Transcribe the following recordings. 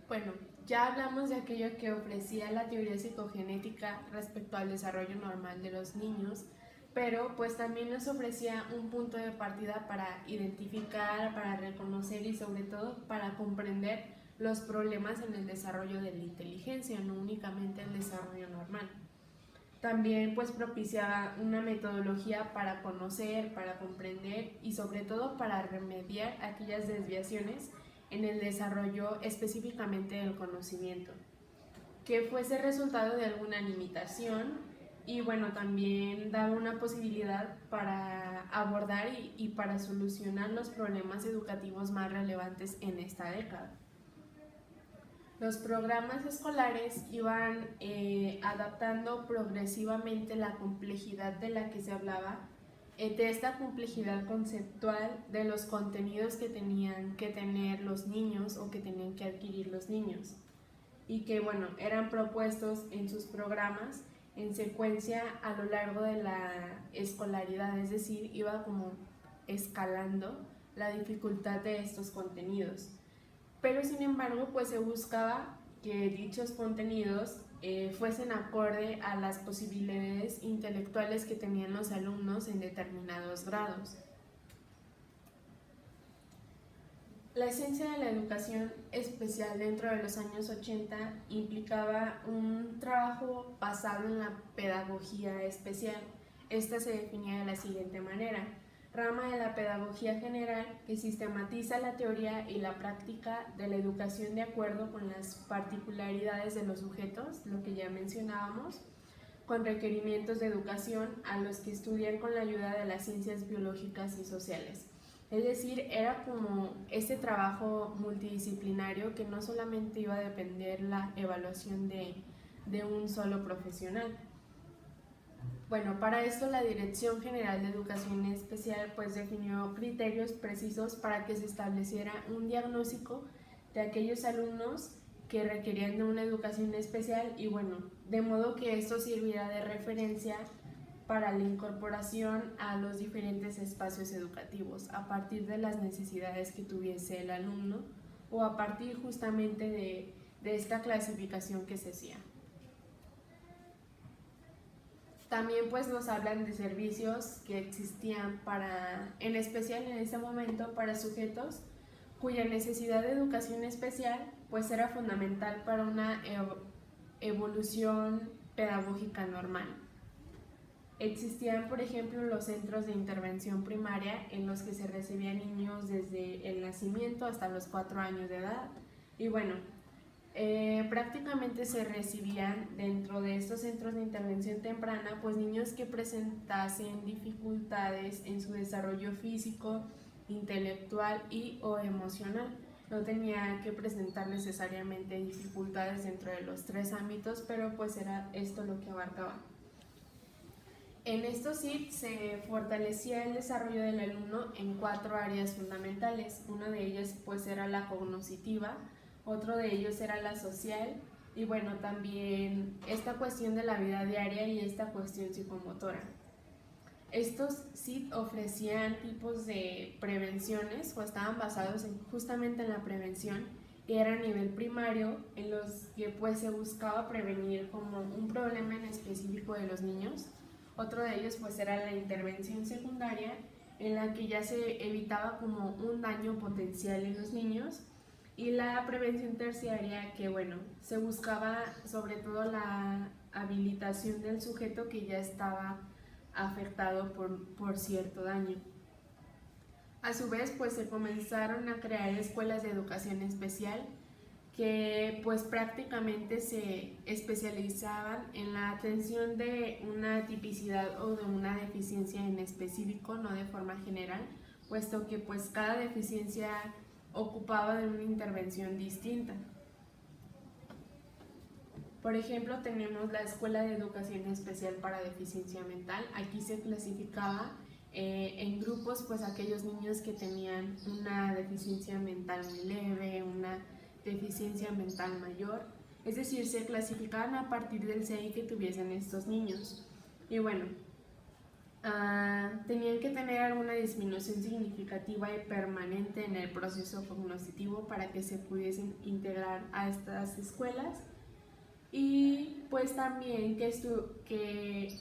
Bueno, ya hablamos de aquello que ofrecía la teoría psicogenética respecto al desarrollo normal de los niños, pero pues también nos ofrecía un punto de partida para identificar, para reconocer y sobre todo para comprender los problemas en el desarrollo de la inteligencia, no únicamente el desarrollo normal. También pues propiciaba una metodología para conocer, para comprender y sobre todo para remediar aquellas desviaciones en el desarrollo específicamente del conocimiento, que fuese resultado de alguna limitación y bueno, también daba una posibilidad para abordar y para solucionar los problemas educativos más relevantes en esta década. Los programas escolares iban adaptando progresivamente la complejidad de la que se hablaba, de esta complejidad conceptual de los contenidos que tenían que tener los niños o que tenían que adquirir los niños y que bueno, eran propuestos en sus programas en secuencia a lo largo de la escolaridad, es decir, iba como escalando la dificultad de estos contenidos, pero sin embargo pues se buscaba que dichos contenidos fuesen acorde a las posibilidades intelectuales que tenían los alumnos en determinados grados. La esencia de la educación especial dentro de los años 80 implicaba un trabajo basado en la pedagogía especial. Esta se definía de la siguiente manera: rama de la pedagogía general que sistematiza la teoría y la práctica de la educación de acuerdo con las particularidades de los sujetos, lo que ya mencionábamos, con requerimientos de educación a los que estudian con la ayuda de las ciencias biológicas y sociales. Es decir, era como este trabajo multidisciplinario que no solamente iba a depender la evaluación de un solo profesional. Bueno, para esto la Dirección General de Educación Especial pues definió criterios precisos para que se estableciera un diagnóstico de aquellos alumnos que requerían de una educación especial y bueno, de modo que esto sirviera de referencia para la incorporación a los diferentes espacios educativos a partir de las necesidades que tuviese el alumno o a partir justamente de esta clasificación que se hacía. También pues nos hablan de servicios que existían en especial en ese momento para sujetos cuya necesidad de educación especial pues era fundamental para una evolución pedagógica normal. Existían, por ejemplo, los centros de intervención primaria en los que se recibían niños desde el nacimiento hasta los 4 años de edad. Y bueno, prácticamente se recibían dentro de estos centros de intervención temprana pues niños que presentasen dificultades en su desarrollo físico, intelectual y o emocional. No tenía que presentar necesariamente dificultades dentro de los 3 ámbitos, pero pues era esto lo que abarcaba. En estos SIT se fortalecía el desarrollo del alumno en 4 áreas fundamentales. Una de ellas pues era la cognitiva, otro de ellos era la social y bueno, también esta cuestión de la vida diaria y esta cuestión psicomotora. Estos SIT ofrecían tipos de prevenciones o estaban basados justamente en la prevención y era a nivel primario en los que pues se buscaba prevenir como un problema en específico de los niños. Otro de ellos pues era la intervención secundaria en la que ya se evitaba como un daño potencial en los niños y la prevención terciaria que bueno, se buscaba sobre todo la habilitación del sujeto que ya estaba afectado por cierto daño. A su vez pues se comenzaron a crear escuelas de educación especial que pues prácticamente se especializaban en la atención de una tipicidad o de una deficiencia en específico, no de forma general, puesto que pues cada deficiencia ocupaba de una intervención distinta. Por ejemplo, tenemos la Escuela de Educación Especial para Deficiencia Mental. Aquí se clasificaba en grupos pues aquellos niños que tenían una deficiencia mental muy leve, una deficiencia mental mayor, es decir, se clasificaban a partir del CI que tuviesen estos niños. Y bueno, tenían que tener alguna disminución significativa y permanente en el proceso cognitivo para que se pudiesen integrar a estas escuelas, y pues también que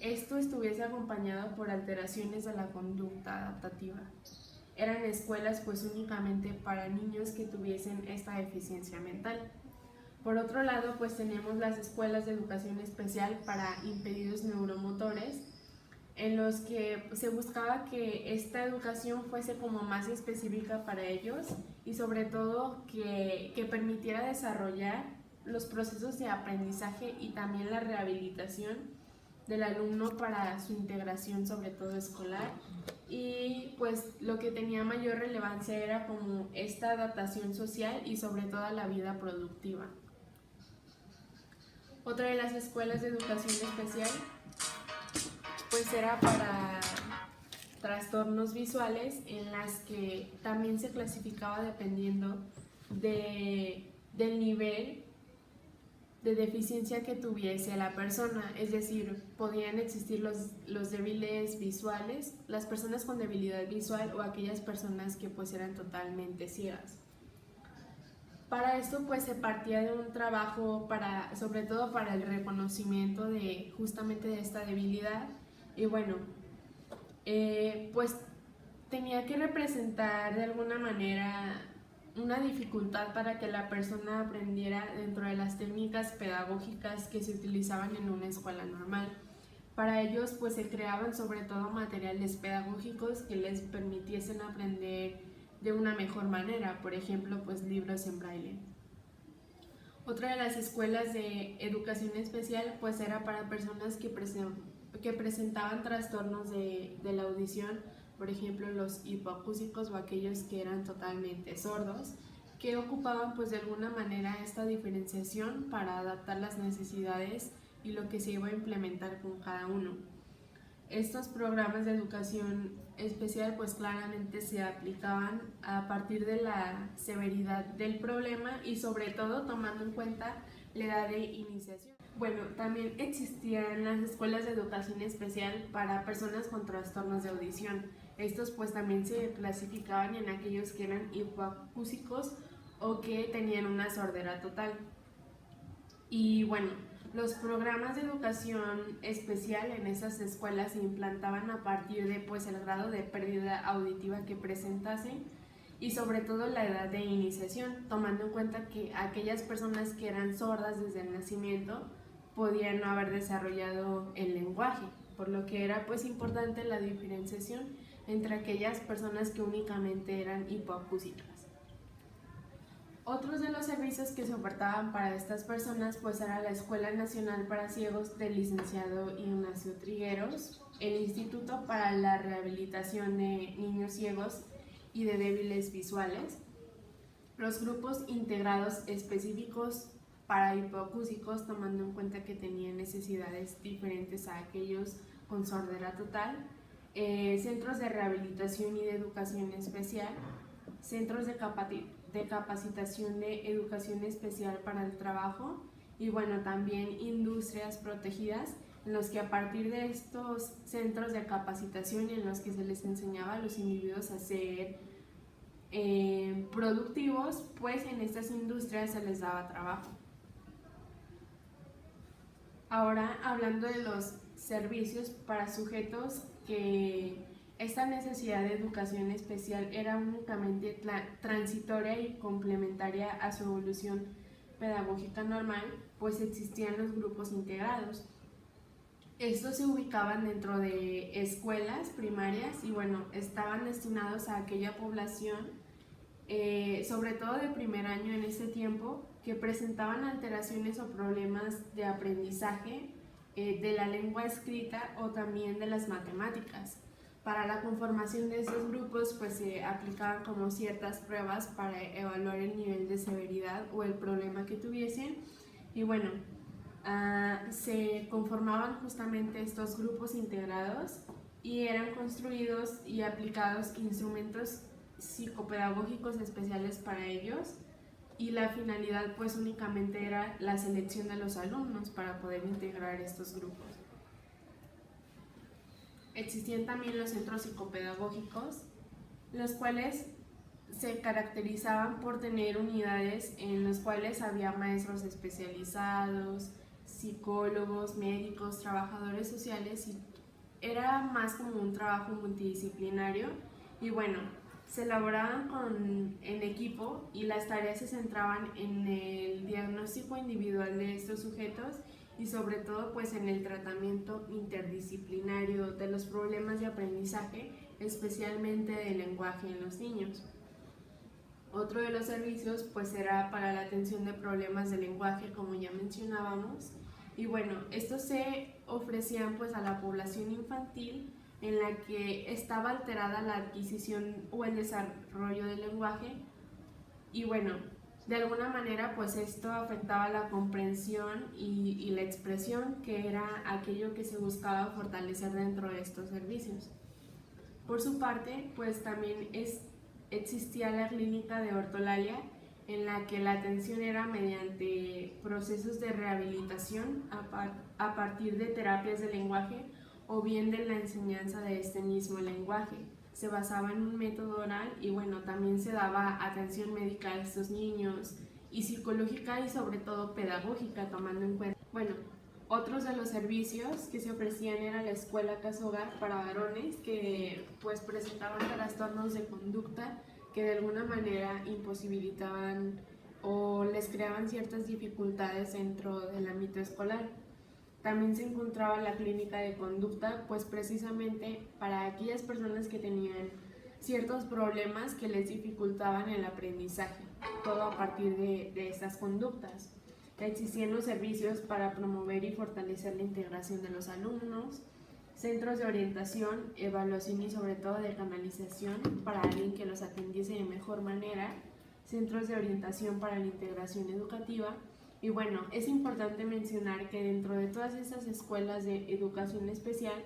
esto estuviese acompañado por alteraciones de la conducta adaptativa. Eran escuelas pues únicamente para niños que tuviesen esta deficiencia mental. Por otro lado, pues tenemos las escuelas de educación especial para impedidos neuromotores, en los que se buscaba que esta educación fuese como más específica para ellos y sobre todo que permitiera desarrollar los procesos de aprendizaje y también la rehabilitación del alumno para su integración, sobre todo escolar. Y pues lo que tenía mayor relevancia era como esta adaptación social y sobre todo la vida productiva. Otra de las escuelas de educación especial pues era para trastornos visuales, en las que también se clasificaba dependiendo del nivel de deficiencia que tuviese la persona. Es decir, podían existir los débiles visuales, las personas con debilidad visual o aquellas personas que pues eran totalmente ciegas. Para esto pues se partía de un trabajo sobre todo para el reconocimiento de justamente de esta debilidad, y bueno, pues tenía que representar de alguna manera una dificultad para que la persona aprendiera dentro de las técnicas pedagógicas que se utilizaban en una escuela normal. Para ellos pues se creaban sobre todo materiales pedagógicos que les permitiesen aprender de una mejor manera, por ejemplo pues libros en braille. Otra de las escuelas de educación especial pues era para personas que presentaban trastornos de la audición, por ejemplo los hipoacúsicos o aquellos que eran totalmente sordos, que ocupaban pues de alguna manera esta diferenciación para adaptar las necesidades y lo que se iba a implementar con cada uno. Estos programas de educación especial pues claramente se aplicaban a partir de la severidad del problema y sobre todo tomando en cuenta la edad de iniciación. Bueno, también existían las escuelas de educación especial para personas con trastornos de audición. Estos pues también se clasificaban en aquellos que eran hipoacúsicos o que tenían una sordera total. Y bueno, los programas de educación especial en esas escuelas se implantaban a partir de pues el grado de pérdida auditiva que presentasen y sobre todo la edad de iniciación, tomando en cuenta que aquellas personas que eran sordas desde el nacimiento podían no haber desarrollado el lenguaje, por lo que era pues importante la diferenciación entre aquellas personas que únicamente eran hipoacúsicas. Otros de los servicios que se ofertaban para estas personas pues era la Escuela Nacional para Ciegos del licenciado Ignacio Trigueros, el Instituto para la Rehabilitación de Niños Ciegos y de Débiles Visuales, los grupos integrados específicos para hipoacúsicos, tomando en cuenta que tenían necesidades diferentes a aquellos con sordera total, centros de rehabilitación y de educación especial, centros de capacitación de educación especial para el trabajo y bueno, también industrias protegidas, en los que a partir de estos centros de capacitación en los que se les enseñaba a los individuos a ser productivos, pues en estas industrias se les daba trabajo. Ahora, hablando de los servicios para sujetos que esta necesidad de educación especial era únicamente transitoria y complementaria a su evolución pedagógica normal, pues existían los grupos integrados. Estos se ubicaban dentro de escuelas primarias y bueno, estaban destinados a aquella población, sobre todo de primer año en ese tiempo, que presentaban alteraciones o problemas de aprendizaje de la lengua escrita o también de las matemáticas. Para la conformación de estos grupos pues se aplicaban como ciertas pruebas para evaluar el nivel de severidad o el problema que tuviesen y bueno, se conformaban justamente estos grupos integrados y eran construidos y aplicados instrumentos psicopedagógicos especiales para ellos, y la finalidad pues únicamente era la selección de los alumnos para poder integrar estos grupos. existían también los centros psicopedagógicos, los cuales se caracterizaban por tener unidades en las cuales había maestros especializados, psicólogos, médicos, trabajadores sociales, y era más como un trabajo multidisciplinario. Y bueno, se elaboraban en equipo y las tareas se centraban en el diagnóstico individual de estos sujetos y sobre todo pues en el tratamiento interdisciplinario de los problemas de aprendizaje, especialmente del lenguaje en los niños. Otro de los servicios pues era para la atención de problemas de lenguaje, como ya mencionábamos, y bueno, estos se ofrecían pues a la población infantil en la que estaba alterada la adquisición o el desarrollo del lenguaje, y bueno, de alguna manera pues esto afectaba la comprensión y la expresión, que era aquello que se buscaba fortalecer dentro de estos servicios. Por su parte, pues también existía la clínica de ortolalia, en la que la atención era mediante procesos de rehabilitación a partir de terapias de lenguaje o bien de la enseñanza de este mismo lenguaje. Se basaba en un método oral y bueno, también se daba atención médica a estos niños y psicológica y sobre todo pedagógica, tomando en cuenta. Bueno, otros de los servicios que se ofrecían era la escuela casa hogar para varones que pues presentaban trastornos de conducta que de alguna manera imposibilitaban o les creaban ciertas dificultades dentro del ámbito escolar. También se encontraba la clínica de conducta, pues precisamente para aquellas personas que tenían ciertos problemas que les dificultaban el aprendizaje, todo a partir de estas conductas. Existían los servicios para promover y fortalecer la integración de los alumnos, centros de orientación, evaluación y sobre todo de canalización para alguien que los atendiese de mejor manera, centros de orientación para la integración educativa. Y bueno, es importante mencionar que dentro de todas estas escuelas de educación especial,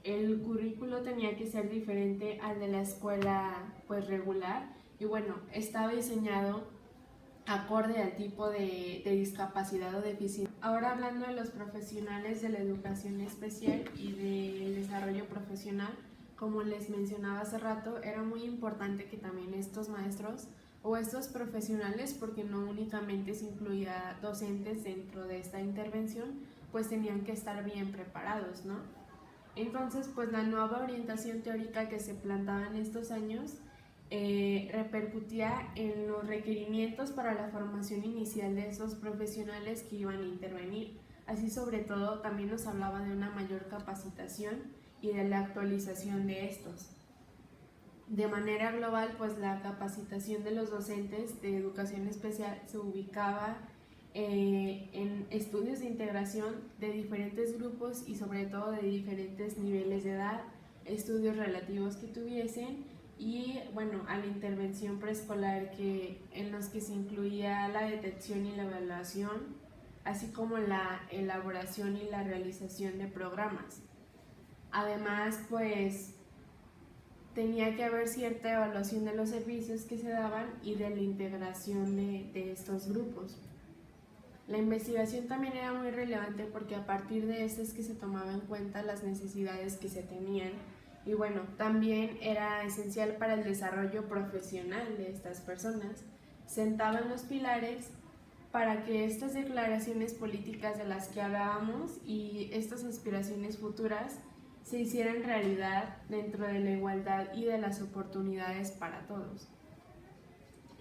el currículo tenía que ser diferente al de la escuela pues regular, y bueno, estaba diseñado acorde al tipo de discapacidad o deficiencia. Ahora, hablando de los profesionales de la educación especial y del desarrollo profesional, como les mencionaba hace rato, era muy importante que también estos maestros o estos profesionales, porque no únicamente se incluía docentes dentro de esta intervención, pues tenían que estar bien preparados, ¿no? Entonces, pues la nueva orientación teórica que se plantaba en estos años repercutía en los requerimientos para la formación inicial de esos profesionales que iban a intervenir. Así, sobre todo, también nos hablaba de una mayor capacitación y de la actualización de estos. De manera global, pues la capacitación de los docentes de educación especial se ubicaba en estudios de integración de diferentes grupos y sobre todo de diferentes niveles de edad, estudios relativos que tuviesen, y bueno, a la intervención preescolar en los que se incluía la detección y la evaluación, así como la elaboración y la realización de programas. Además, pues tenía que haber cierta evaluación de los servicios que se daban y de la integración de estos grupos. La investigación también era muy relevante porque a partir de esto es que se tomaban en cuenta las necesidades que se tenían, y bueno, también era esencial para el desarrollo profesional de estas personas. Sentaban los pilares para que estas declaraciones políticas de las que hablábamos y estas aspiraciones futuras se hicieran realidad dentro de la igualdad y de las oportunidades para todos.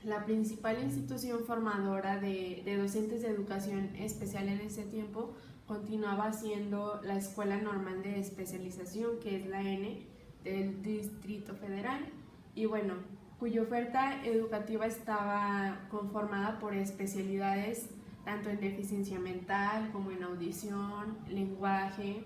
La principal institución formadora de docentes de educación especial en ese tiempo continuaba siendo la Escuela Normal de Especialización, que es la N, del Distrito Federal, y bueno, cuya oferta educativa estaba conformada por especialidades tanto en deficiencia mental como en audición, lenguaje,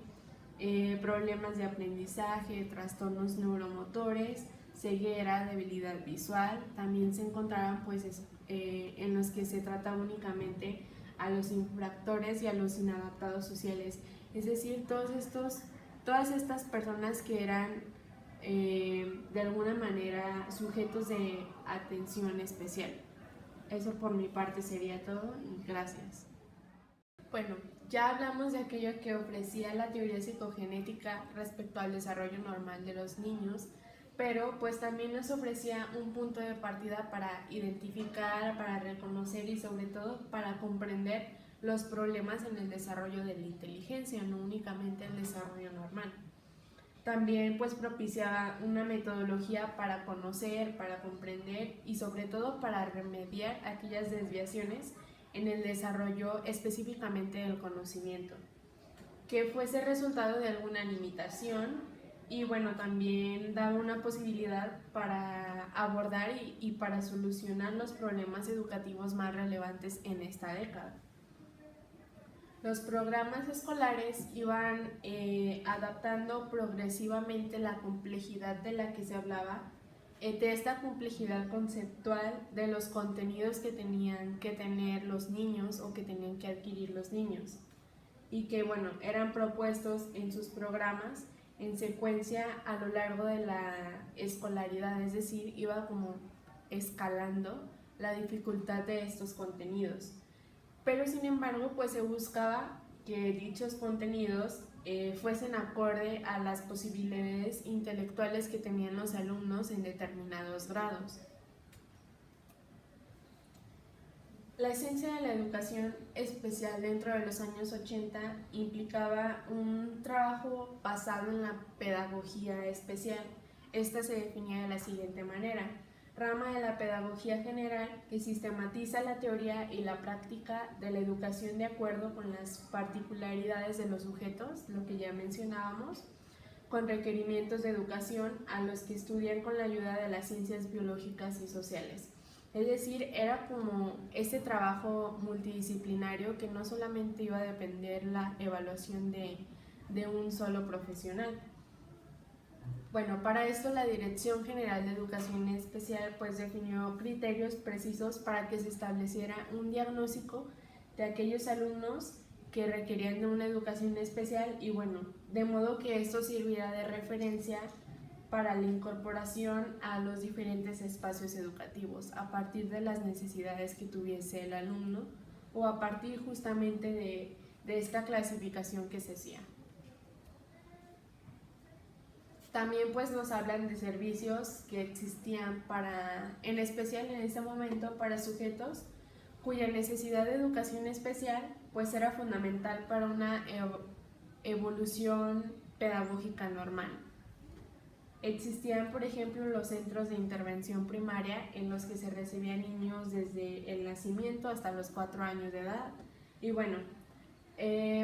problemas de aprendizaje, trastornos neuromotores, ceguera, debilidad visual. También se encontraban pues en los que se trata únicamente a los infractores y a los inadaptados sociales, es decir, todas estas personas que eran de alguna manera sujetos de atención especial. Eso por mi parte sería todo y gracias. Bueno, Ya hablamos de aquello que ofrecía la teoría psicogenética respecto al desarrollo normal de los niños, pero pues también nos ofrecía un punto de partida para identificar, para reconocer y sobre todo para comprender los problemas en el desarrollo de la inteligencia, no únicamente el desarrollo normal. También pues propiciaba una metodología para conocer, para comprender y sobre todo para remediar aquellas desviaciones en el desarrollo específicamente del conocimiento, que fuese resultado de alguna limitación y bueno, también daba una posibilidad para abordar y para solucionar los problemas educativos más relevantes en esta década. Los programas escolares iban adaptando progresivamente la complejidad de la que se hablaba, de esta complejidad conceptual de los contenidos que tenían que tener los niños o que tenían que adquirir los niños y que bueno, eran propuestos en sus programas en secuencia a lo largo de la escolaridad, es decir, iba como escalando la dificultad de estos contenidos. Pero sin embargo, pues se buscaba que dichos contenidos fuesen acorde a las posibilidades intelectuales que tenían los alumnos en determinados grados. La esencia de la educación especial dentro de los años 80 implicaba un trabajo basado en la pedagogía especial. Esta se definía de la siguiente manera: rama de la pedagogía general que sistematiza la teoría y la práctica de la educación de acuerdo con las particularidades de los sujetos, lo que ya mencionábamos, con requerimientos de educación a los que estudian con la ayuda de las ciencias biológicas y sociales. Es decir, era como este trabajo multidisciplinario que no solamente iba a depender la evaluación de un solo profesional. Bueno, para esto la Dirección General de Educación Especial pues definió criterios precisos para que se estableciera un diagnóstico de aquellos alumnos que requerían de una educación especial y bueno, de modo que esto sirviera de referencia para la incorporación a los diferentes espacios educativos a partir de las necesidades que tuviese el alumno o a partir justamente de esta clasificación que se hacía. También pues nos hablan de servicios que existían en especial en ese momento para sujetos cuya necesidad de educación especial pues era fundamental para una evolución pedagógica normal. Existían, por ejemplo, los centros de intervención primaria en los que se recibían niños desde el nacimiento hasta los 4 años de edad y bueno,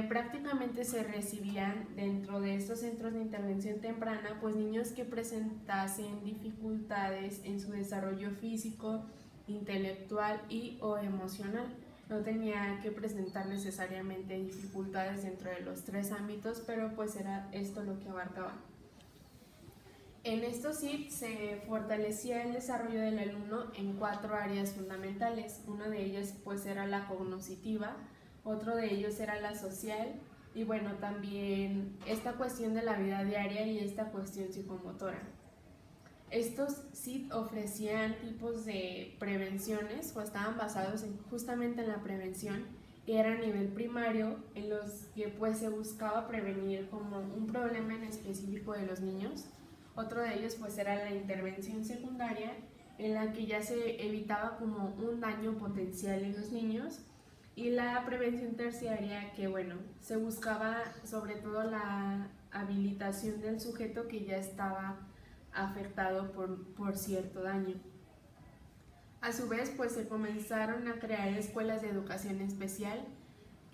prácticamente se recibían dentro de estos centros de intervención temprana pues niños que presentasen dificultades en su desarrollo físico, intelectual y o emocional. No tenía que presentar necesariamente dificultades dentro de los 3 ámbitos, pero pues era esto lo que abarcaba. En estos sí se fortalecía el desarrollo del alumno en 4 áreas fundamentales. Una de ellas pues era la cognitiva, otro de ellos era la social y bueno, también esta cuestión de la vida diaria y esta cuestión psicomotora. Estos sí ofrecían tipos de prevenciones o estaban basados justamente en la prevención y era a nivel primario en los que pues se buscaba prevenir como un problema en específico de los niños. Otro de ellos pues era la intervención secundaria en la que ya se evitaba como un daño potencial en los niños y la prevención terciaria que bueno, se buscaba sobre todo la habilitación del sujeto que ya estaba afectado por cierto daño. A su vez pues se comenzaron a crear escuelas de educación especial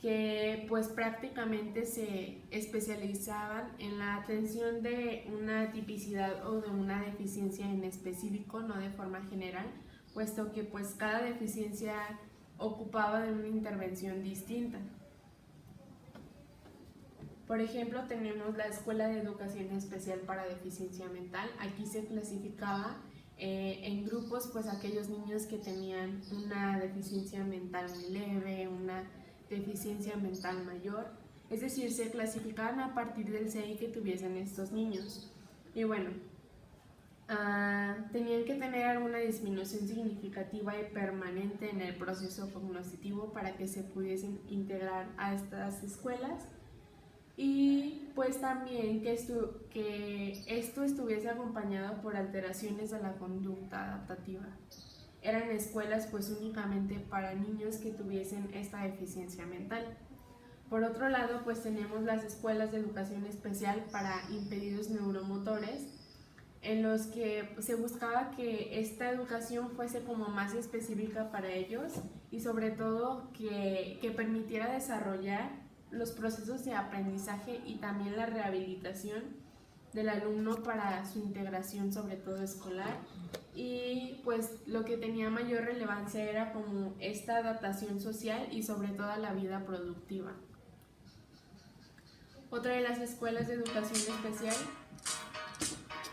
que pues prácticamente se especializaban en la atención de una tipicidad o de una deficiencia en específico, no de forma general, puesto que pues cada deficiencia ocupaba de una intervención distinta. Por ejemplo, tenemos la Escuela de Educación Especial para Deficiencia Mental. Aquí se clasificaba en grupos pues aquellos niños que tenían una deficiencia mental muy leve, una deficiencia mental mayor, es decir, se clasificaban a partir del CI que tuviesen estos niños. Y bueno, tenían que tener alguna disminución significativa y permanente en el proceso cognitivo para que se pudiesen integrar a estas escuelas, y pues también que esto estuviese acompañado por alteraciones de la conducta adaptativa. Eran escuelas pues únicamente para niños que tuviesen esta deficiencia mental. Por otro lado, pues tenemos las escuelas de educación especial para impedidos neuromotores, en los que se buscaba que esta educación fuese como más específica para ellos y sobre todo que permitiera desarrollar los procesos de aprendizaje y también la rehabilitación del alumno para su integración, sobre todo escolar. Y pues lo que tenía mayor relevancia era como esta adaptación social y sobre todo a la vida productiva. Otra de las escuelas de educación especial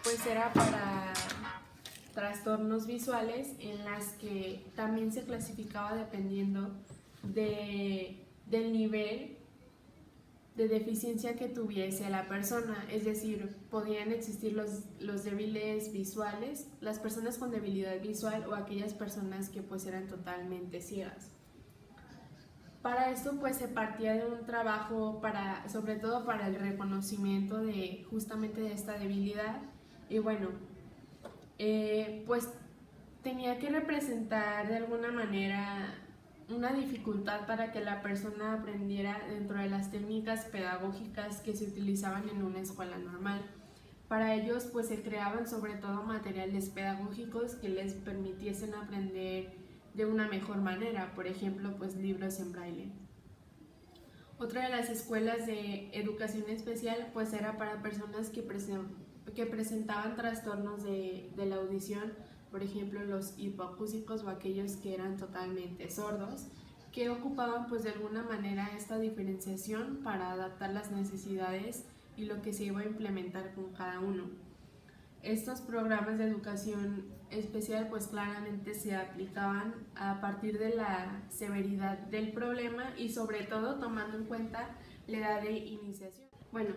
pues era para trastornos visuales, en las que también se clasificaba dependiendo del nivel de deficiencia que tuviese la persona. Es decir, podían existir los débiles visuales, las personas con debilidad visual o aquellas personas que pues eran totalmente ciegas. Para esto pues se partía de un trabajo sobre todo para el reconocimiento justamente de esta debilidad, y bueno, pues tenía que representar de alguna manera una dificultad para que la persona aprendiera dentro de las técnicas pedagógicas que se utilizaban en una escuela normal. Para ellos pues se creaban sobre todo materiales pedagógicos que les permitiesen aprender de una mejor manera, por ejemplo pues libros en braille. Otra de las escuelas de educación especial pues era para personas que presentaban trastornos de la audición, por ejemplo los hipoacúsicos o aquellos que eran totalmente sordos, que ocupaban pues de alguna manera esta diferenciación para adaptar las necesidades y lo que se iba a implementar con cada uno. Estos programas de educación especial pues claramente se aplicaban a partir de la severidad del problema y sobre todo tomando en cuenta la edad de iniciación. Bueno,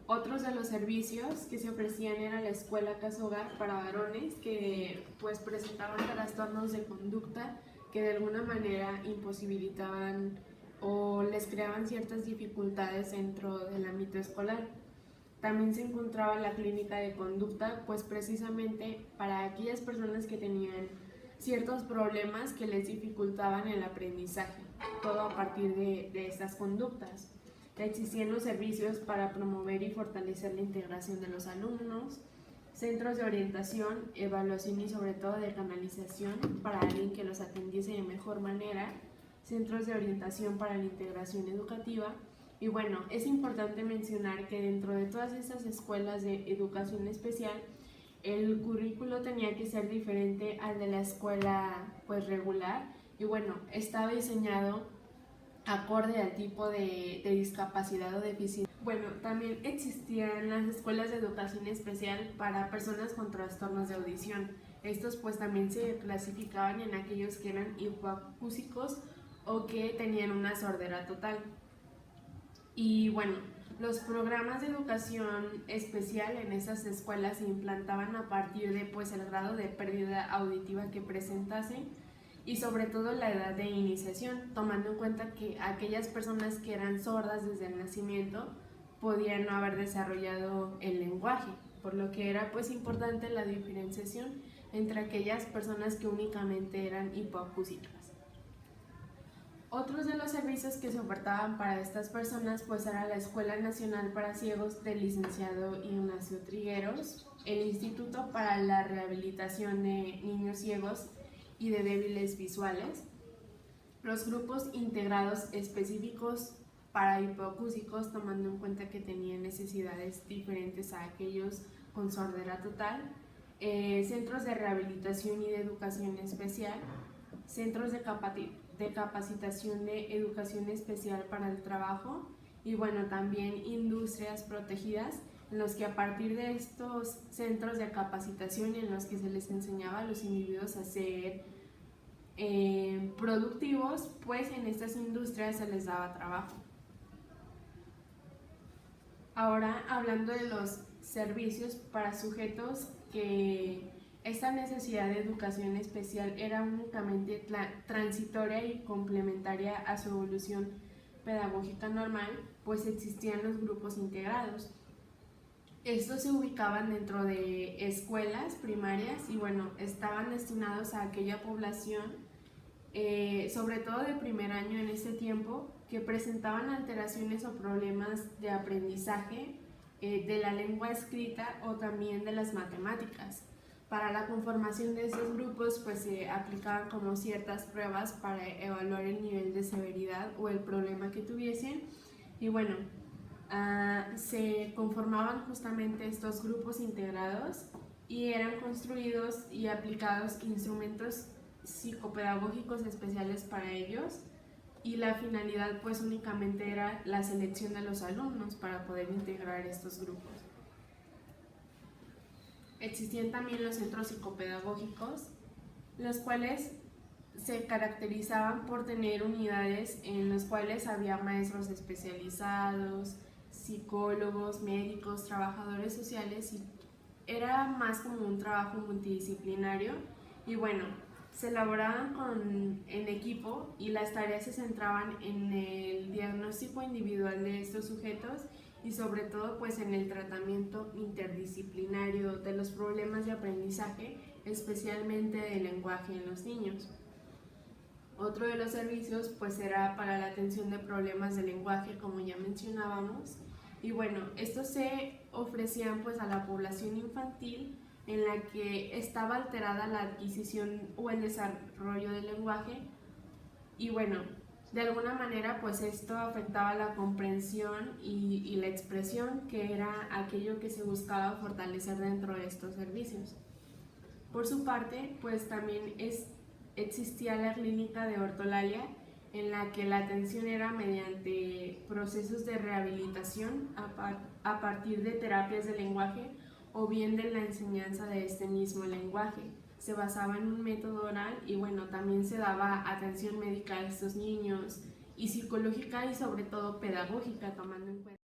otros de los servicios que se ofrecían era la escuela casa hogar para varones que pues presentaban trastornos de conducta que de alguna manera imposibilitaban o les creaban ciertas dificultades dentro del ámbito escolar. También se encontraba la clínica de conducta, pues precisamente para aquellas personas que tenían ciertos problemas que les dificultaban el aprendizaje, todo a partir de estas conductas. Existían los servicios para promover y fortalecer la integración de los alumnos, centros de orientación, evaluación y sobre todo de canalización para alguien que los atendiese de mejor manera, centros de orientación para la integración educativa. Y bueno, es importante mencionar que dentro de todas estas escuelas de educación especial, el currículo tenía que ser diferente al de la escuela pues regular, y bueno, estaba diseñado acorde al tipo de discapacidad o deficiencia. Bueno, también existían las escuelas de educación especial para personas con trastornos de audición. Estos pues también se clasificaban en aquellos que eran hipoacúsicos o que tenían una sordera total. Y bueno, los programas de educación especial en esas escuelas se implantaban a partir de pues el grado de pérdida auditiva que presentasen y sobre todo la edad de iniciación, tomando en cuenta que aquellas personas que eran sordas desde el nacimiento podían no haber desarrollado el lenguaje, por lo que era pues importante la diferenciación entre aquellas personas que únicamente eran hipoacúsicas. Otros de los servicios que se ofertaban para estas personas pues era la Escuela Nacional para Ciegos del licenciado Ignacio Trigueros, el Instituto para la Rehabilitación de Niños Ciegos y de Débiles Visuales, los grupos integrados específicos para hipoacúsicos, tomando en cuenta que tenían necesidades diferentes a aquellos con sordera total, centros de rehabilitación y de educación especial, centros de capacitación de educación especial para el trabajo, y bueno, también industrias protegidas, en los que a partir de estos centros de capacitación en los que se les enseñaba a los individuos a ser productivos, pues en estas industrias se les daba trabajo. Ahora, hablando de los servicios para sujetos que estaban esta necesidad de educación especial era únicamente transitoria y complementaria a su evolución pedagógica normal, pues existían los grupos integrados. Estos se ubicaban dentro de escuelas primarias y bueno, estaban destinados a aquella población, sobre todo de primer año en ese tiempo, que presentaban alteraciones o problemas de aprendizaje de la lengua escrita o también de las matemáticas. Para la conformación de estos grupos pues se aplicaban como ciertas pruebas para evaluar el nivel de severidad o el problema que tuviesen y bueno, se conformaban justamente estos grupos integrados y eran construidos y aplicados instrumentos psicopedagógicos especiales para ellos y la finalidad pues únicamente era la selección de los alumnos para poder integrar estos grupos. Existían también los centros psicopedagógicos, los cuales se caracterizaban por tener unidades en las cuales había maestros especializados, psicólogos, médicos, trabajadores sociales y era más como un trabajo multidisciplinario y bueno, se elaboraban en equipo y las tareas se centraban en el diagnóstico individual de estos sujetos y sobre todo pues en el tratamiento interdisciplinario de los problemas de aprendizaje, especialmente del lenguaje en los niños. Otro de los servicios pues era para la atención de problemas de lenguaje, como ya mencionábamos, y bueno, estos se ofrecían pues a la población infantil en la que estaba alterada la adquisición o el desarrollo del lenguaje y bueno, de alguna manera pues esto afectaba la comprensión y la expresión, que era aquello que se buscaba fortalecer dentro de estos servicios. Por su parte pues también existía la clínica de ortolalia, en la que la atención era mediante procesos de rehabilitación a partir de terapias de lenguaje o bien de la enseñanza de este mismo lenguaje. Se basaba en un método oral y bueno, también se daba atención médica a estos niños y psicológica y sobre todo pedagógica, tomando en cuenta